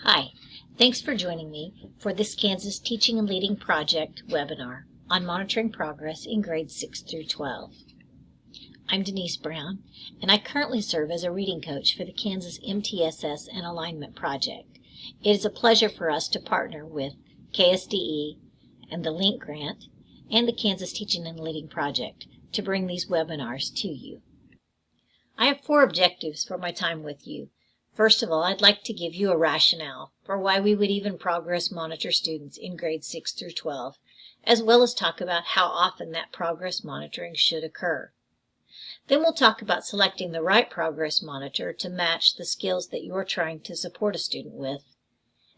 Hi, thanks for joining me for this Kansas Teaching and Leading Project webinar on monitoring progress in grades 6 through 12. I'm Denise Brown, and I currently serve as a reading coach for the Kansas MTSS and Alignment Project. It is a pleasure for us to partner with KSDE and the LINK Grant and the Kansas Teaching and Leading Project to bring these webinars to you. I have 4 objectives for my time with you. First of all, I'd like to give you a rationale for why we would even progress monitor students in grades 6 through 12, as well as talk about how often that progress monitoring should occur. Then we'll talk about selecting the right progress monitor to match the skills that you're trying to support a student with.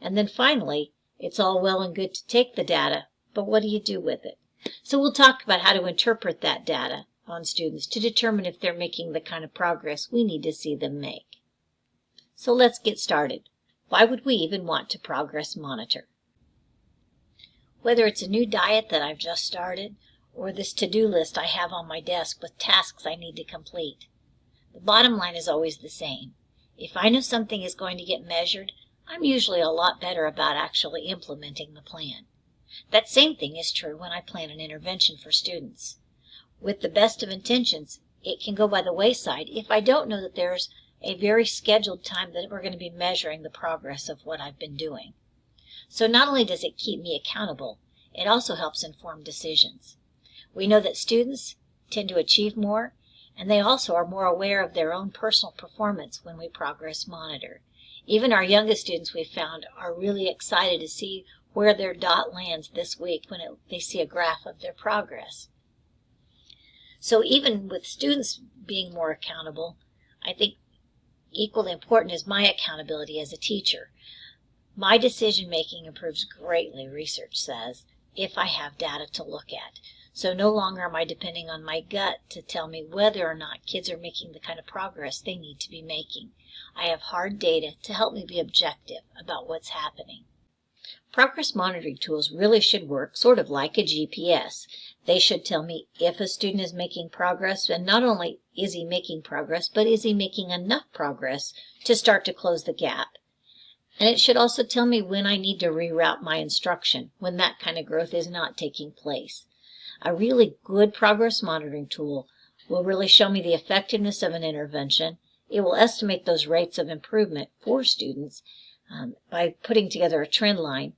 And then finally, it's all well and good to take the data, but what do you do with it? So we'll talk about how to interpret that data on students to determine if they're making the kind of progress we need to see them make. So let's get started. Why would we even want to progress monitor? Whether it's a new diet that I've just started or this to-do list I have on my desk with tasks I need to complete, the bottom line is always the same. If I know something is going to get measured, I'm usually a lot better about actually implementing the plan. That same thing is true when I plan an intervention for students. With the best of intentions, it can go by the wayside if I don't know that there's a very scheduled time that we're going to be measuring the progress of what I've been doing. So not only does it keep me accountable, it also helps inform decisions. We know that students tend to achieve more, and they also are more aware of their own personal performance when we progress monitor. Even our youngest students, we've found, are really excited to see where their dot lands this week when they see a graph of their progress. So even with students being more accountable, I think equally important is my accountability as a teacher. My decision-making improves greatly, research says, if I have data to look at. So no longer am I depending on my gut to tell me whether or not kids are making the kind of progress they need to be making. I have hard data to help me be objective about what's happening. Progress monitoring tools really should work sort of like a GPS. They should tell me if a student is making progress, and not only is he making progress, but is he making enough progress to start to close the gap. And it should also tell me when I need to reroute my instruction, when that kind of growth is not taking place. A really good progress monitoring tool will really show me the effectiveness of an intervention. It will estimate those rates of improvement for students by putting together a trend line.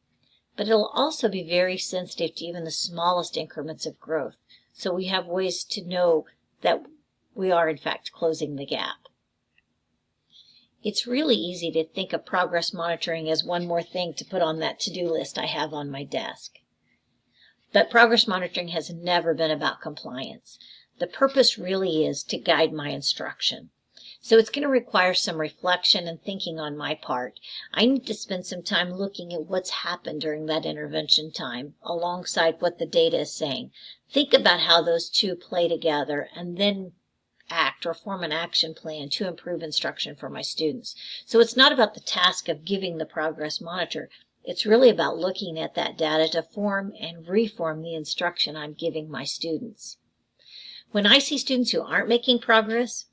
But it'll also be very sensitive to even the smallest increments of growth, so we have ways to know that we are in fact closing the gap. It's really easy to think of progress monitoring as one more thing to put on that to-do list I have on my desk. But progress monitoring has never been about compliance. The purpose really is to guide my instruction. So it's going to require some reflection and thinking on my part. I need to spend some time looking at what's happened during that intervention time alongside what the data is saying. Think about how those two play together and then act or form an action plan to improve instruction for my students. So it's not about the task of giving the progress monitor. It's really about looking at that data to form and reform the instruction I'm giving my students. When I see students who aren't making progress,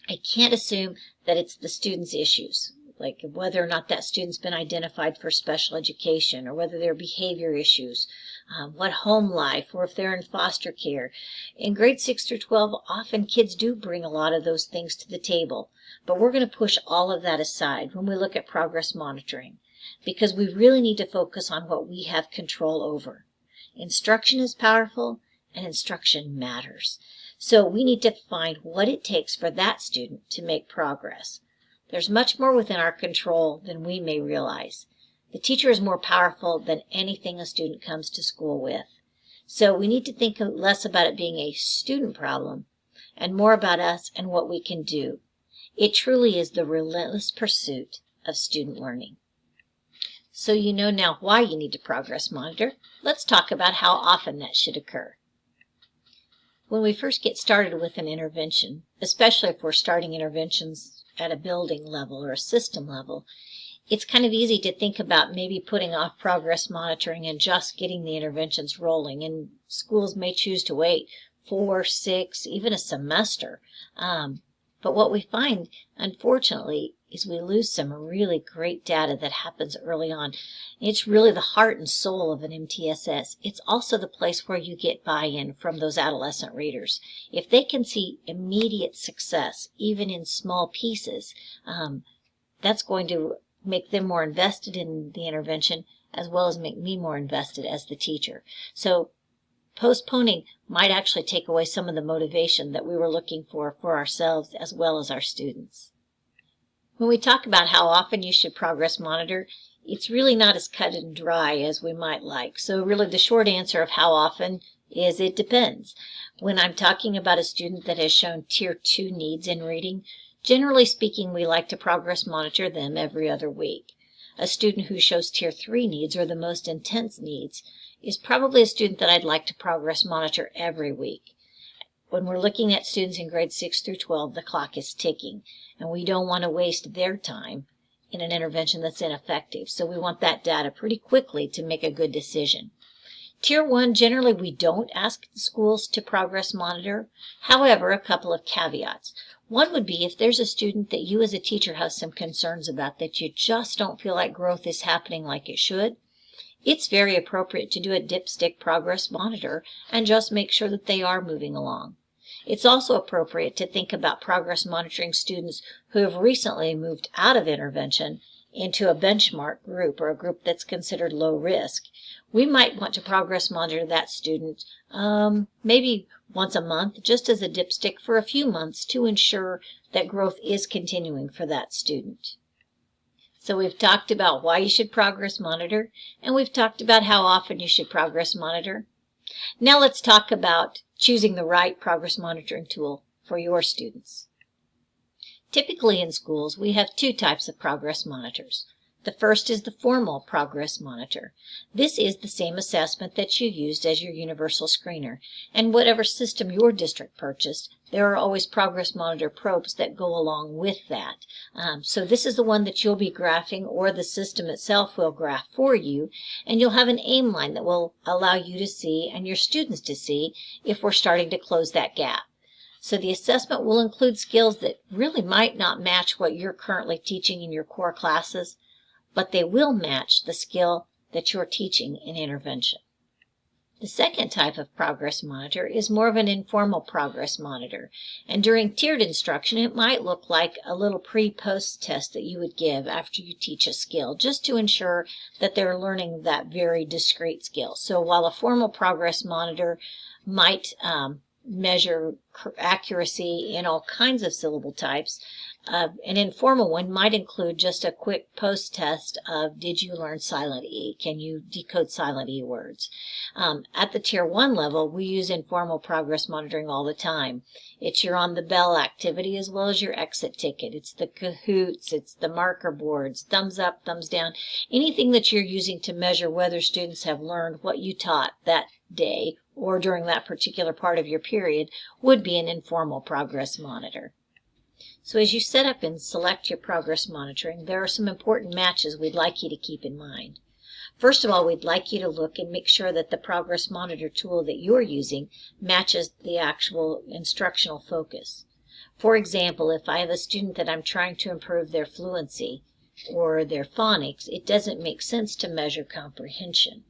I can't assume that it's the student's issues, like whether or not that student's been identified for special education or whether there are behavior issues, what home life, or if they're in foster care. In grades 6 through 12, often kids do bring a lot of those things to the table, but we're going to push all of that aside when we look at progress monitoring, because we really need to focus on what we have control over. Instruction is powerful, and instruction matters. So we need to find what it takes for that student to make progress. There's much more within our control than we may realize. The teacher is more powerful than anything a student comes to school with. So we need to think less about it being a student problem and more about us and what we can do. It truly is the relentless pursuit of student learning. So you know now why you need to progress monitor. Let's talk about how often that should occur. When we first get started with an intervention, especially if we're starting interventions at a building level or a system level, it's kind of easy to think about maybe putting off progress monitoring and just getting the interventions rolling. And schools may choose to wait 4, 6, even a semester. But what we find, unfortunately, is we lose some really great data that happens early on. It's really the heart and soul of an MTSS. It's also the place where you get buy-in from those adolescent readers. If they can see immediate success, even in small pieces, that's going to make them more invested in the intervention, as well as make me more invested as the teacher. So postponing might actually take away some of the motivation that we were looking for ourselves as well as our students. When we talk about how often you should progress monitor, it's really not as cut and dry as we might like. So really the short answer of how often is it depends. When I'm talking about a student that has shown Tier 2 needs in reading, generally speaking, we like to progress monitor them every other week. A student who shows Tier 3 needs or the most intense needs is probably a student that I'd like to progress monitor every week. When we're looking at students in grades 6 through 12, the clock is ticking, and we don't want to waste their time in an intervention that's ineffective. So we want that data pretty quickly to make a good decision. Tier 1, generally we don't ask the schools to progress monitor. However, a couple of caveats. One would be if there's a student that you as a teacher have some concerns about, that you just don't feel like growth is happening like it should, it's very appropriate to do a dipstick progress monitor and just make sure that they are moving along. It's also appropriate to think about progress monitoring students who have recently moved out of intervention into a benchmark group or a group that's considered low risk. We might want to progress monitor that student maybe once a month, just as a dipstick for a few months to ensure that growth is continuing for that student. So we've talked about why you should progress monitor, and we've talked about how often you should progress monitor. Now let's talk about choosing the right progress monitoring tool for your students. Typically in schools, we have two types of progress monitors. The first is the formal progress monitor. This is the same assessment that you used as your universal screener, and whatever system your district purchased, there are always progress monitor probes that go along with that. So this is the one that you'll be graphing, or the system itself will graph for you, and you'll have an aim line that will allow you to see and your students to see if we're starting to close that gap. So the assessment will include skills that really might not match what you're currently teaching in your core classes, but they will match the skill that you're teaching in intervention. The second type of progress monitor is more of an informal progress monitor, and during tiered instruction it might look like a little pre-post test that you would give after you teach a skill, just to ensure that they're learning that very discrete skill. So while a formal progress monitor might measure accuracy in all kinds of syllable types, an informal one might include just a quick post test of, did you learn silent E? Can you decode silent E words? At the Tier 1 level, we use informal progress monitoring all the time. It's your on the bell activity as well as your exit ticket. It's the Kahoots, it's the marker boards, thumbs up, thumbs down, anything that you're using to measure whether students have learned what you taught that day or during that particular part of your period would be an informal progress monitor. So as you set up and select your progress monitoring, there are some important matches we'd like you to keep in mind. First of all, we'd like you to look and make sure that the progress monitor tool that you're using matches the actual instructional focus. For example, if I have a student that I'm trying to improve their fluency or their phonics, it doesn't make sense to measure comprehension.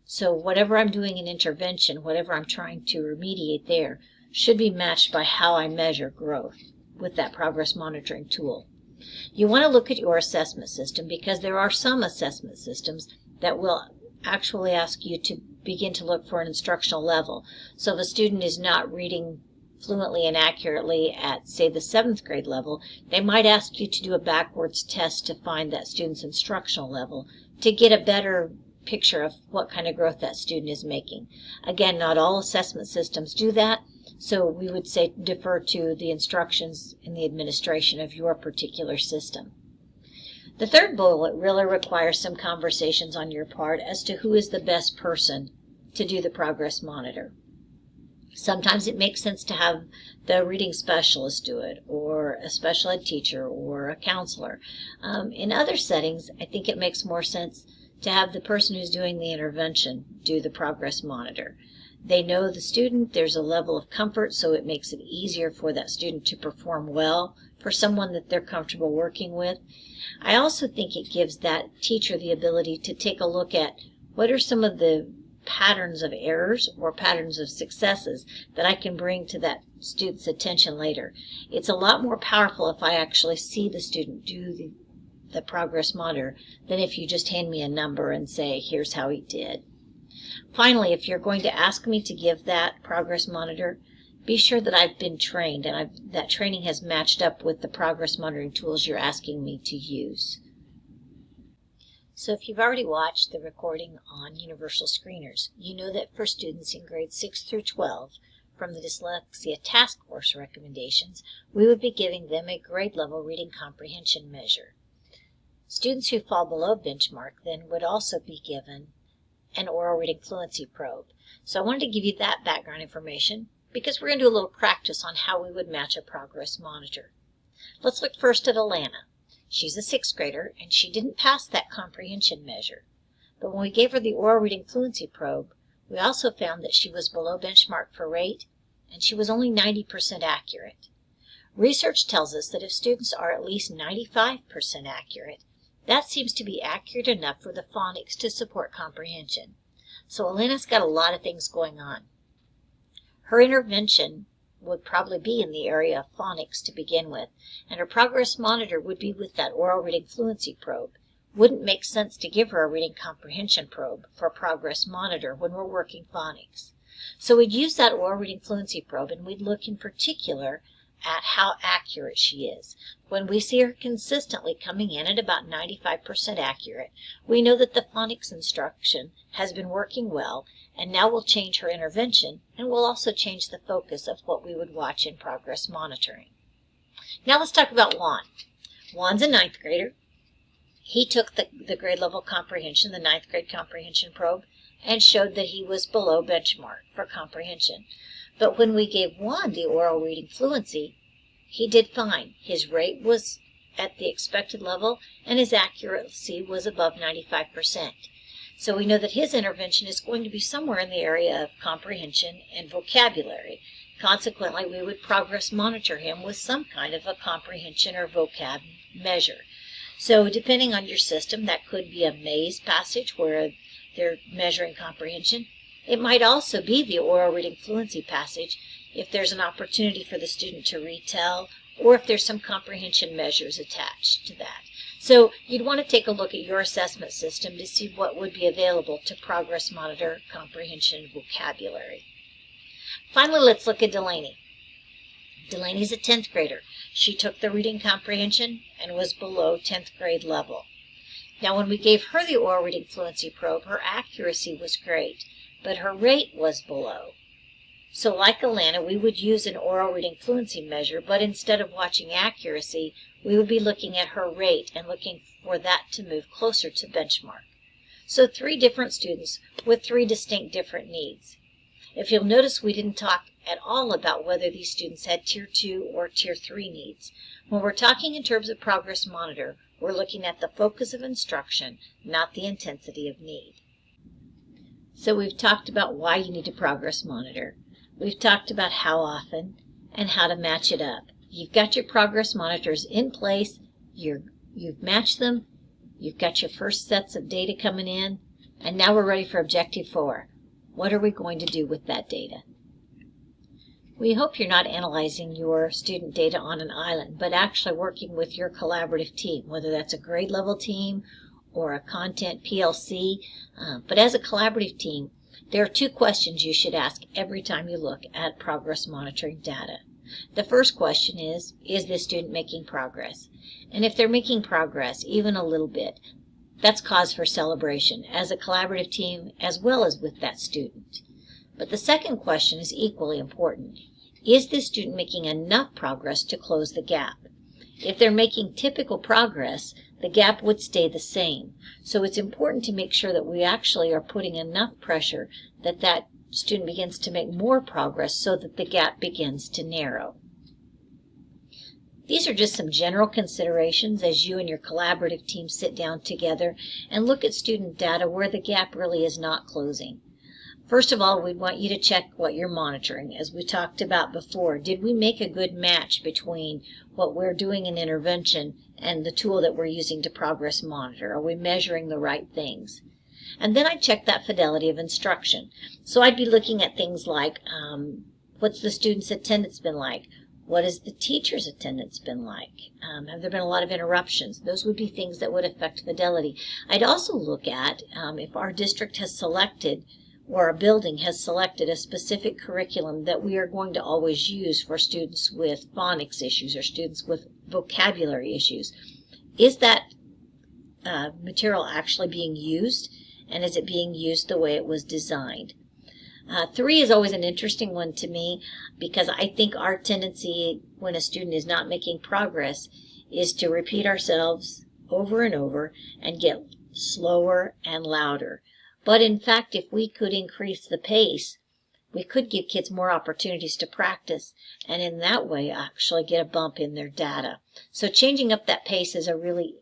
So whatever I'm doing in intervention, whatever I'm trying to remediate there, should be matched by how I measure growth with that progress monitoring tool. You want to look at your assessment system, because there are some assessment systems that will actually ask you to begin to look for an instructional level. So if a student is not reading fluently and accurately at, say, the 7th grade level, they might ask you to do a backwards test to find that student's instructional level to get a better picture of what kind of growth that student is making. Again, not all assessment systems do that, so we would say defer to the instructions in the administration of your particular system. The third bullet really requires some conversations on your part as to who is the best person to do the progress monitor. Sometimes it makes sense to have the reading specialist do it, or a special ed teacher, or a counselor. In other settings, I think it makes more sense to have the person who's doing the intervention do the progress monitor. They know the student, there's a level of comfort, so it makes it easier for that student to perform well for someone that they're comfortable working with. I also think it gives that teacher the ability to take a look at what are some of the patterns of errors or patterns of successes that I can bring to that student's attention later. It's a lot more powerful if I actually see the student do the progress monitor than if you just hand me a number and say, here's how he did. Finally, if you're going to ask me to give that progress monitor, be sure that I've been trained and that training has matched up with the progress monitoring tools you're asking me to use. So if you've already watched the recording on universal screeners, you know that for students in grades 6 through 12, from the Dyslexia Task Force recommendations, we would be giving them a grade level reading comprehension measure. Students who fall below benchmark then would also be given an oral reading fluency probe. So I wanted to give you that background information because we're going to do a little practice on how we would match a progress monitor. Let's look first at Alana. She's a 6th grader, and she didn't pass that comprehension measure. But when we gave her the oral reading fluency probe, we also found that she was below benchmark for rate, and she was only 90% accurate. Research tells us that if students are at least 95% accurate, that seems to be accurate enough for the phonics to support comprehension. So Alana's got a lot of things going on. Her intervention would probably be in the area of phonics to begin with, and her progress monitor would be with that oral reading fluency probe. Wouldn't make sense to give her a reading comprehension probe for progress monitor when we're working phonics. So we'd use that oral reading fluency probe, and we'd look in particular at how accurate she is. When we see her consistently coming in at about 95% accurate, we know that the phonics instruction has been working well, and now we'll change her intervention, and we'll also change the focus of what we would watch in progress monitoring. Now let's talk about Juan. Juan's a 9th grader. He took the grade level comprehension, the 9th grade comprehension probe, and showed that he was below benchmark for comprehension. But when we gave Juan the oral reading fluency, he did fine. His rate was at the expected level, and his accuracy was above 95%. So we know that his intervention is going to be somewhere in the area of comprehension and vocabulary. Consequently, we would progress monitor him with some kind of a comprehension or vocab measure. So depending on your system, that could be a maze passage where they're measuring comprehension. It might also be the oral reading fluency passage if there's an opportunity for the student to retell, or if there's some comprehension measures attached to that. So you'd want to take a look at your assessment system to see what would be available to progress monitor comprehension and vocabulary. Finally, let's look at Delaney. Delaney's a 10th grader. She took the reading comprehension and was below 10th grade level. Now when we gave her the oral reading fluency probe, her accuracy was great, but her rate was below. So like Alana, we would use an oral reading fluency measure, but instead of watching accuracy, we would be looking at her rate and looking for that to move closer to benchmark. So 3 different students with 3 distinct different needs. If you'll notice, we didn't talk at all about whether these students had Tier 2 or Tier 3 needs. When we're talking in terms of progress monitor, we're looking at the focus of instruction, not the intensity of need. So we've talked about why you need a progress monitor. We've talked about how often and how to match it up. You've got your progress monitors in place, you've matched them, you've got your first sets of data coming in, and now we're ready for Objective 4. What are we going to do with that data? We hope you're not analyzing your student data on an island, but actually working with your collaborative team, whether that's a grade level team or a content PLC. But as a collaborative team, there are 2 questions you should ask every time you look at progress monitoring data. The first question is this student making progress? And if they're making progress, even a little bit, that's cause for celebration as a collaborative team as well as with that student. But the second question is equally important. Is this student making enough progress to close the gap? If they're making typical progress, the gap would stay the same. So it's important to make sure that we actually are putting enough pressure that that student begins to make more progress so that the gap begins to narrow. These are just some general considerations as you and your collaborative team sit down together and look at student data where the gap really is not closing. First of all, we'd want you to check what you're monitoring. As we talked about before, did we make a good match between what we're doing in intervention and the tool that we're using to progress monitor? Are we measuring the right things? And then I'd check that fidelity of instruction. So I'd be looking at things like, what's the student's attendance been like? What has the teacher's attendance been like? Have there been a lot of interruptions? Those would be things that would affect fidelity. I'd also look at if our district has selected, or a building has selected, a specific curriculum that we are going to always use for students with phonics issues or students with vocabulary issues. Is that material actually being used, and is it being used the way it was designed? 3 is always an interesting one to me, because I think our tendency when a student is not making progress is to repeat ourselves over and over and get slower and louder. But in fact, if we could increase the pace, we could give kids more opportunities to practice, and in that way actually get a bump in their data. So changing up that pace is a really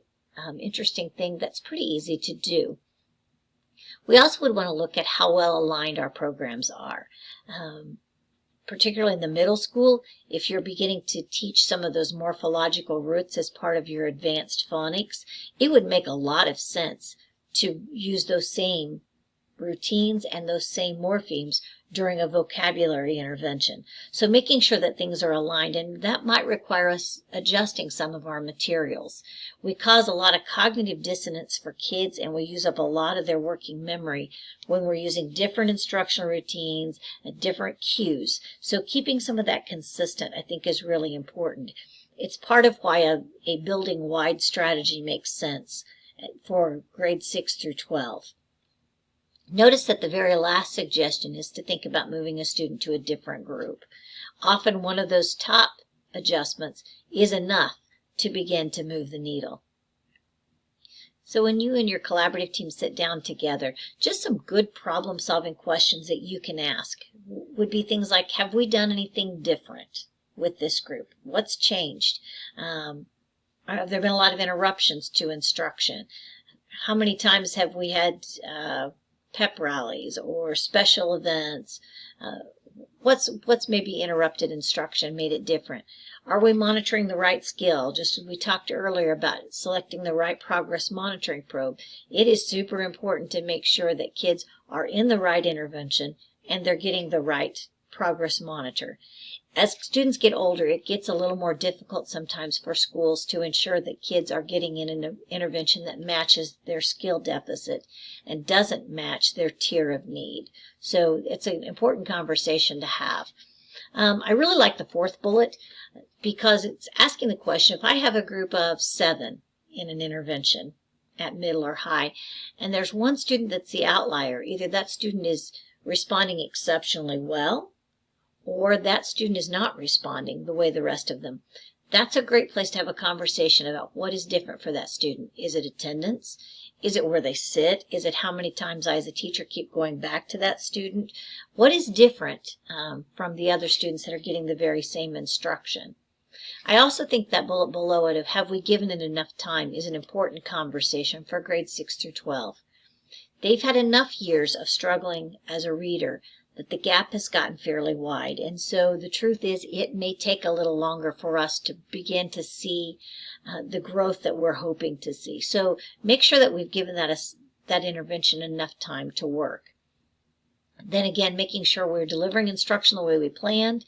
interesting thing that's pretty easy to do. We also would want to look at how well aligned our programs are. Particularly in the middle school, if you're beginning to teach some of those morphological roots as part of your advanced phonics, it would make a lot of sense to use those same routines and those same morphemes during a vocabulary intervention. So making sure that things are aligned, and that might require us adjusting some of our materials. We cause a lot of cognitive dissonance for kids, and we use up a lot of their working memory when we're using different instructional routines and different cues. So keeping some of that consistent, I think, is really important. It's part of why a building-wide strategy makes sense for grades 6 through 12. Notice that the very last suggestion is to think about moving a student to a different group. Often one of those top adjustments is enough to begin to move the needle. So when you and your collaborative team sit down together, just some good problem-solving questions that you can ask would be things like, have we done anything different with this group? What's changed? Have there been a lot of interruptions to instruction? How many times have we had pep rallies or special events? What's maybe interrupted instruction, made it different? Are we monitoring the right skill? Just as we talked earlier about selecting the right progress monitoring probe, it is super important to make sure that kids are in the right intervention and they're getting the right progress monitor. As students get older, it gets a little more difficult sometimes for schools to ensure that kids are getting in an intervention that matches their skill deficit and doesn't match their tier of need. So it's an important conversation to have. I really like the 4th bullet because it's asking the question, if I have a group of 7 in an intervention at middle or high, and there's one student that's the outlier, either that student is responding exceptionally well, or that student is not responding the way the rest of them. That's a great place to have a conversation about what is different for that student. Is it attendance? Is it where they sit? Is it how many times I as a teacher keep going back to that student? What is different from the other students that are getting the very same instruction? I also think that bullet below it of have we given it enough time is an important conversation for grades 6 through 12. They've had enough years of struggling as a reader that the gap has gotten fairly wide. And so the truth is it may take a little longer for us to begin to see the growth that we're hoping to see. So make sure that we've given that intervention enough time to work. Then again, making sure we're delivering instruction the way we planned.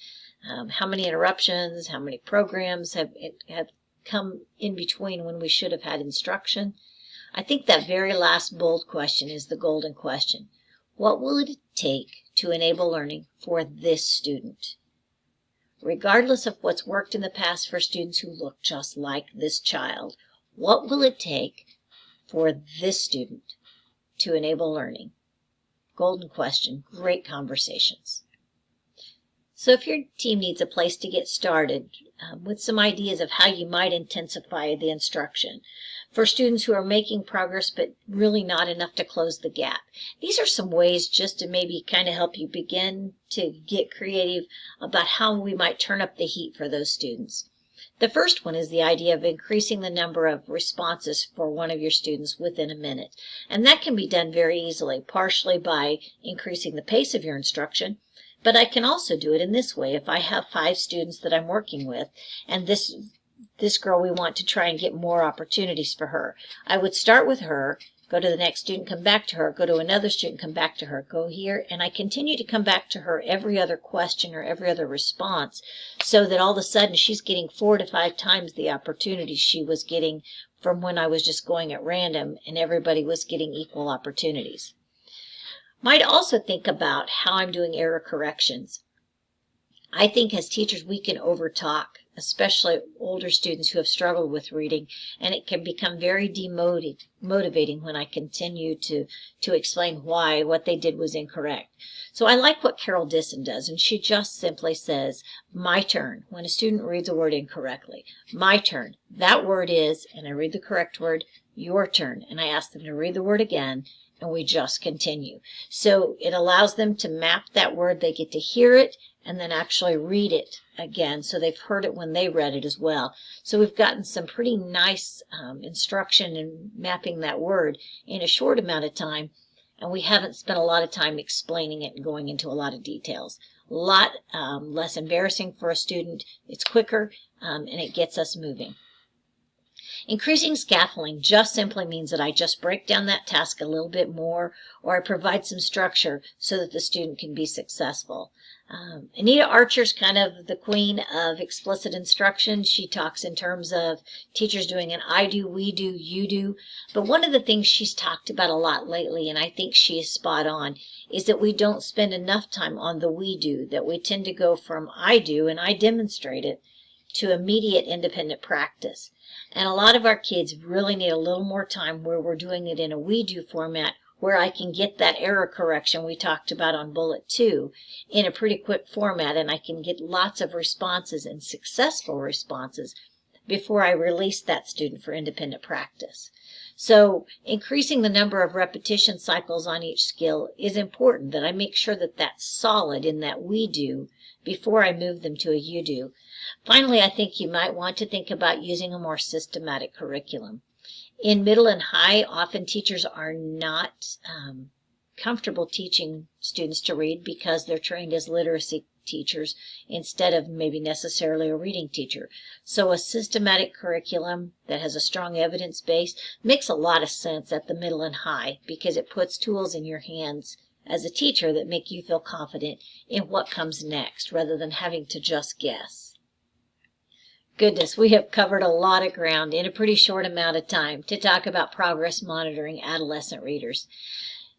How many interruptions, how many programs have come in between when we should have had instruction. I think that very last bold question is the golden question. What will it take to enable learning for this student? Regardless of what's worked in the past for students who look just like this child, what will it take for this student to enable learning? Golden question, great conversations. So if your team needs a place to get started with some ideas of how you might intensify the instruction for students who are making progress but really not enough to close the gap, these are some ways just to maybe kind of help you begin to get creative about how we might turn up the heat for those students. The first one is the idea of increasing the number of responses for one of your students within a minute. And that can be done very easily, partially by increasing the pace of your instruction. But I can also do it in this way. If I have 5 students that I'm working with, and this girl, we want to try and get more opportunities for her, I would start with her, go to the next student, come back to her, go to another student, come back to her, go here, and I continue to come back to her every other question or every other response, so that all of a sudden she's getting 4 to 5 times the opportunities she was getting from when I was just going at random and everybody was getting equal opportunities. Might also think about how I'm doing error corrections. I think as teachers we can overtalk, especially older students who have struggled with reading, and it can become very demotivating when I continue to explain why what they did was incorrect. So I like what Carol Disson does, and she just simply says, my turn, when a student reads a word incorrectly. My turn. That word is, and I read the correct word, your turn. And I ask them to read the word again, and we just continue. So it allows them to map that word. They get to hear it and then actually read it again, so they've heard it when they read it as well. So we've gotten some pretty nice instruction in mapping that word in a short amount of time, and we haven't spent a lot of time explaining it and going into a lot of details. A lot less embarrassing for a student. It's quicker, and it gets us moving. Increasing scaffolding just simply means that I just break down that task a little bit more, or I provide some structure so that the student can be successful. Anita Archer's kind of the queen of explicit instruction. She talks in terms of teachers doing an I do, we do, you do. But one of the things she's talked about a lot lately, and I think she is spot on, is that we don't spend enough time on the we do, that we tend to go from I do and I demonstrate it to immediate independent practice. And a lot of our kids really need a little more time where we're doing it in a we do format, where I can get that error correction we talked about on bullet 2 in a pretty quick format, and I can get lots of responses and successful responses before I release that student for independent practice. So increasing the number of repetition cycles on each skill is important, that I make sure that that's solid in that we do before I move them to a you do. Finally, I think you might want to think about using a more systematic curriculum. In middle and high, often teachers are not comfortable teaching students to read because they're trained as literacy teachers instead of maybe necessarily a reading teacher. So a systematic curriculum that has a strong evidence base makes a lot of sense at the middle and high, because it puts tools in your hands as a teacher that make you feel confident in what comes next rather than having to just guess. Goodness, we have covered a lot of ground in a pretty short amount of time to talk about progress monitoring adolescent readers.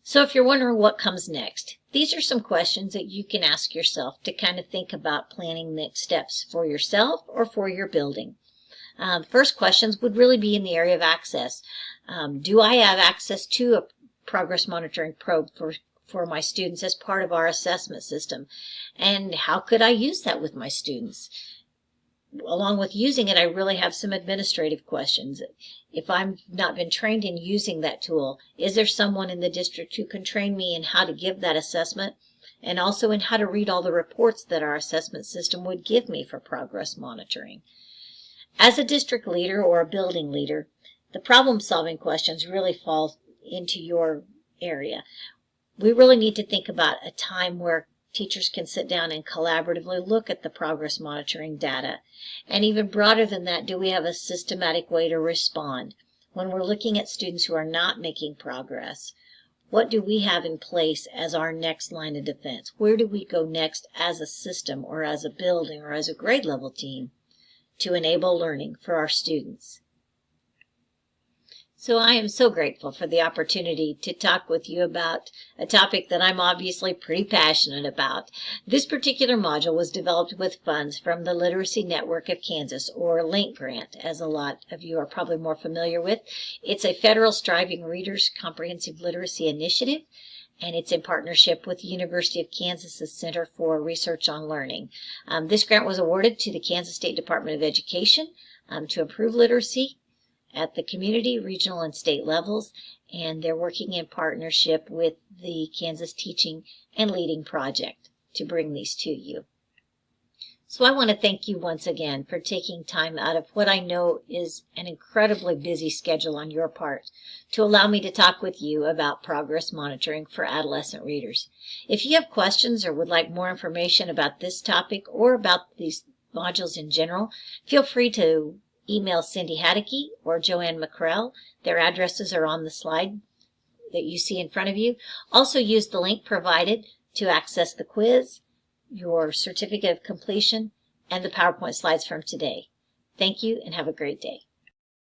So if you're wondering what comes next, these are some questions that you can ask yourself to kind of think about planning next steps for yourself or for your building. First questions would really be in the area of access. Do I have access to a progress monitoring probe for my students as part of our assessment system? And how could I use that with my students? Along with using it, I really have some administrative questions. If I've not been trained in using that tool, is there someone in the district who can train me in how to give that assessment, and also in how to read all the reports that our assessment system would give me for progress monitoring? As a district leader or a building leader, the problem-solving questions really fall into your area. We really need to think about a time where teachers can sit down and collaboratively look at the progress monitoring data. And even broader than that, do we have a systematic way to respond? When we're looking at students who are not making progress, what do we have in place as our next line of defense? Where do we go next as a system or as a building or as a grade level team to enable learning for our students? So I am so grateful for the opportunity to talk with you about a topic that I'm obviously pretty passionate about. This particular module was developed with funds from the Literacy Network of Kansas, or LINK grant, as a lot of you are probably more familiar with. It's a federal Striving Readers Comprehensive Literacy Initiative, and it's in partnership with the University of Kansas' Center for Research on Learning. This grant was awarded to the Kansas State Department of Education to improve literacy at the community, regional, and state levels, and they're working in partnership with the Kansas Teaching and Leading Project to bring these to you. So I want to thank you once again for taking time out of what I know is an incredibly busy schedule on your part to allow me to talk with you about progress monitoring for adolescent readers. If you have questions or would like more information about this topic or about these modules in general, feel free to email Cindy Hadeke or Joanne McCrell. Their addresses are on the slide that you see in front of you. Also use the link provided to access the quiz, your certificate of completion, and the PowerPoint slides from today. Thank you and have a great day.